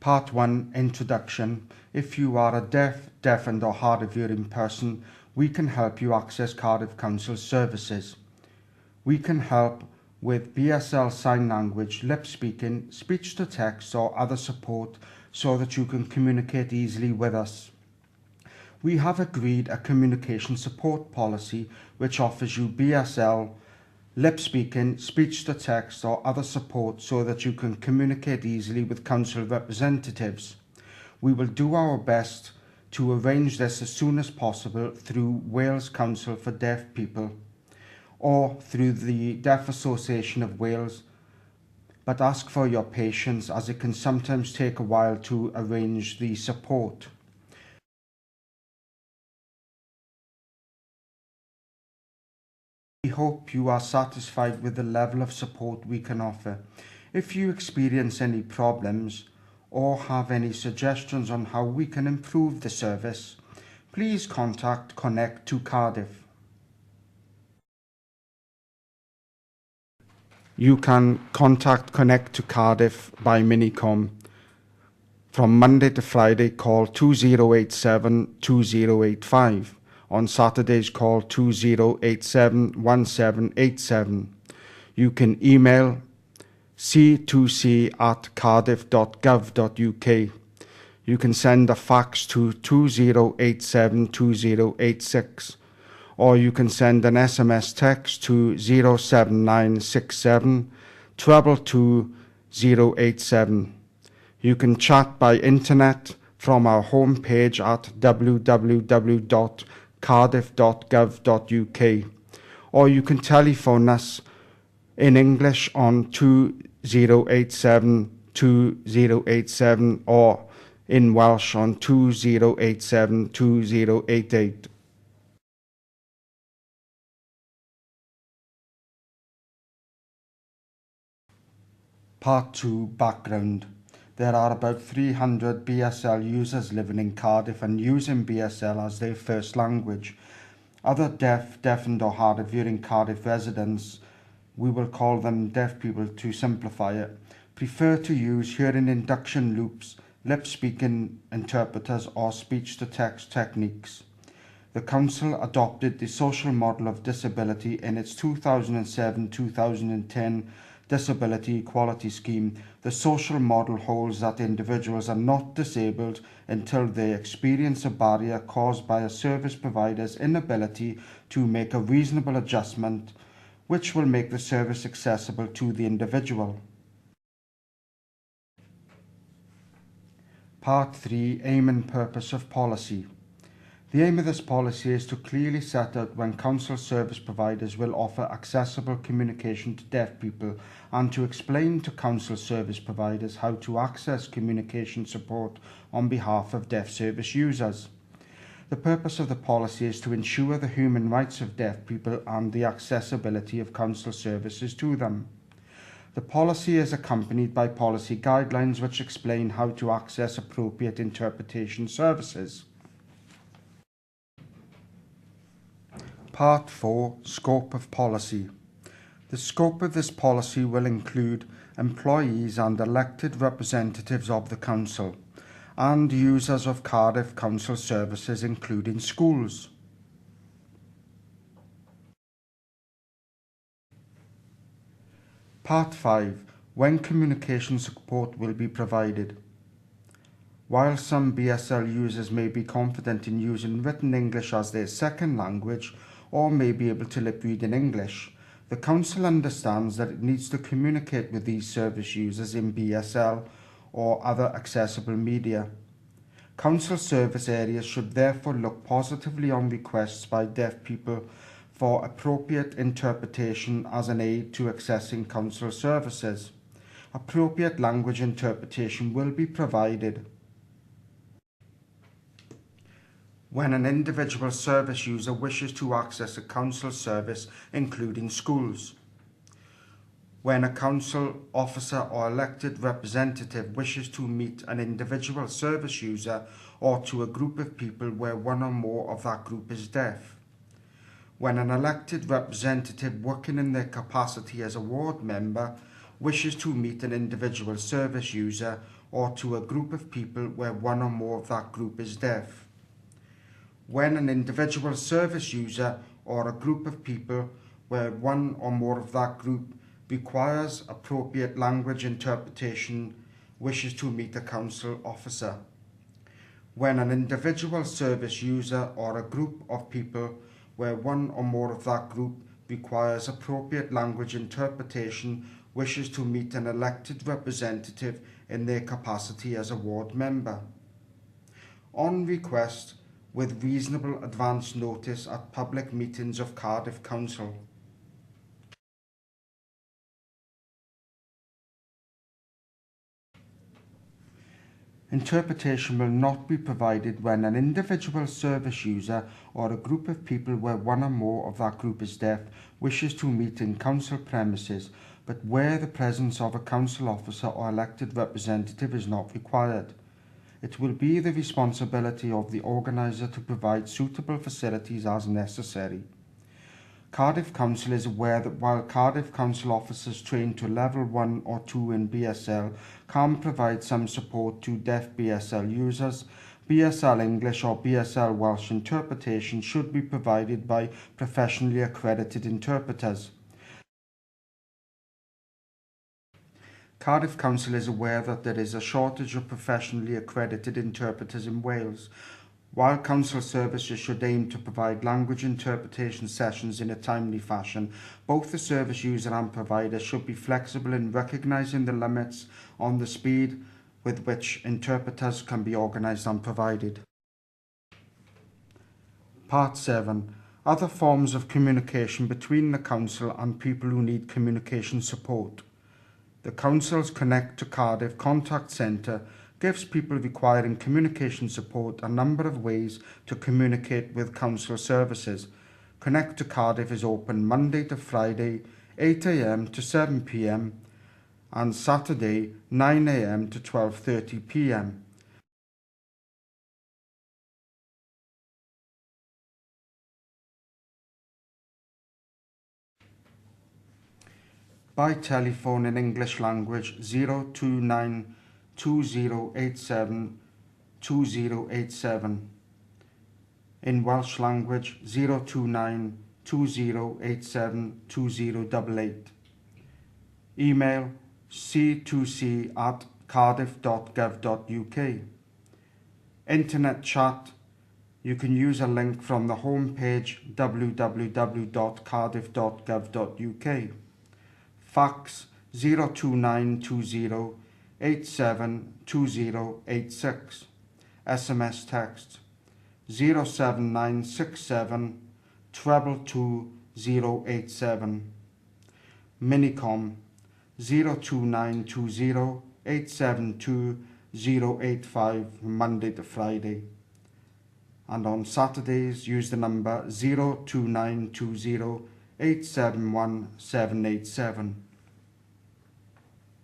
Part 1 Introduction. If you are a deafened or hard of hearing person, we can help you access Cardiff Council services. We can help with BSL Sign Language, lip speaking, speech to text or other support so that you can communicate easily with us. We have agreed a communication support policy which offers you BSL, lip speaking, speech to text or other support so that you can communicate easily with council representatives. We will do our best to arrange this as soon as possible through Wales Council for Deaf People or through the Deaf Association of Wales, but ask for your patience as it can sometimes take a while to arrange the support. We hope you are satisfied with the level of support we can offer. If you experience any problems or have any suggestions on how we can improve the service, please contact Connect to Cardiff. You can contact Connect to Cardiff by Minicom. From Monday to Friday, call 2087 2085. On Saturdays, call 2087 1787. You can email c2c@cardiff.gov.uk. You can send a fax to 2087 2086, or you can send an SMS text to 07967 222 087. You can chat by internet from our homepage at www.cardiff.gov.uk, or you can telephone us in English on 2087 2087 or in Welsh on 2087 2088. Part 2 Background. There are about 300 BSL users living in Cardiff and using BSL as their first language. Other deafened or hard of hearing Cardiff residents, we will call them deaf people to simplify it, prefer to use hearing induction loops, lip speaking interpreters or speech to text techniques. The Council adopted the social model of disability in its 2007-2010 Disability Equality Scheme. The social model holds that individuals are not disabled until they experience a barrier caused by a service provider's inability to make a reasonable adjustment which will make the service accessible to the individual. Part 3 Aim and Purpose of Policy. The aim of this policy is to clearly set out when council service providers will offer accessible communication to deaf people and to explain to council service providers how to access communication support on behalf of deaf service users. The purpose of the policy is to ensure the human rights of deaf people and the accessibility of council services to them. The policy is accompanied by policy guidelines which explain how to access appropriate interpretation services. Part 4 Scope of Policy. The scope of this policy will include employees and elected representatives of the Council and users of Cardiff Council services including schools. Part 5 When communication support will be provided. While some BSL users may be confident in using written English as their second language or may be able to lip read in English, the Council understands that it needs to communicate with these service users in BSL or other accessible media. Council service areas should therefore look positively on requests by deaf people for appropriate interpretation as an aid to accessing council services. Appropriate language interpretation will be provided. When an individual service user wishes to access a council service, including schools. When a council officer or elected representative wishes to meet an individual service user or to a group of people where one or more of that group is deaf. When an elected representative working in their capacity as a ward member wishes to meet an individual service user or to a group of people where one or more of that group is deaf. When an individual service user or a group of people where one or more of that group requires appropriate language interpretation wishes to meet a council officer. When an individual service user or a group of people where one or more of that group requires appropriate language interpretation wishes to meet an elected representative in their capacity as a ward member. On request, with reasonable advance notice at public meetings of Cardiff Council. Interpretation will not be provided when an individual service user or a group of people where one or more of that group is deaf wishes to meet in council premises, but where the presence of a council officer or elected representative is not required. It will be the responsibility of the organiser to provide suitable facilities as necessary. Cardiff Council is aware that while Cardiff Council officers trained to level 1 or 2 in BSL can provide some support to deaf BSL users, BSL English or BSL Welsh interpretation should be provided by professionally accredited interpreters. Cardiff Council is aware that there is a shortage of professionally accredited interpreters in Wales. While council services should aim to provide language interpretation sessions in a timely fashion, both the service user and provider should be flexible in recognising the limits on the speed with which interpreters can be organised and provided. Part 7. Other forms of communication between the council and people who need communication support. The council's Connect to Cardiff contact centre gives people requiring communication support a number of ways to communicate with council services. Connect to Cardiff is open Monday to Friday, 8 a.m. to 7 p.m. and Saturday, 9 a.m. to 12:30 p.m. By telephone in English language 029 2087 2087. In Welsh language 029 2087 2088. Email c2c@cardiff.gov.uk. Internet chat. You can use a link from the homepage www.cardiff.gov.uk. Fax 02920 872086. SMS text 07967 222087. Minicom 02920 872085 Monday to Friday. And on Saturdays use the number 02920 871 787.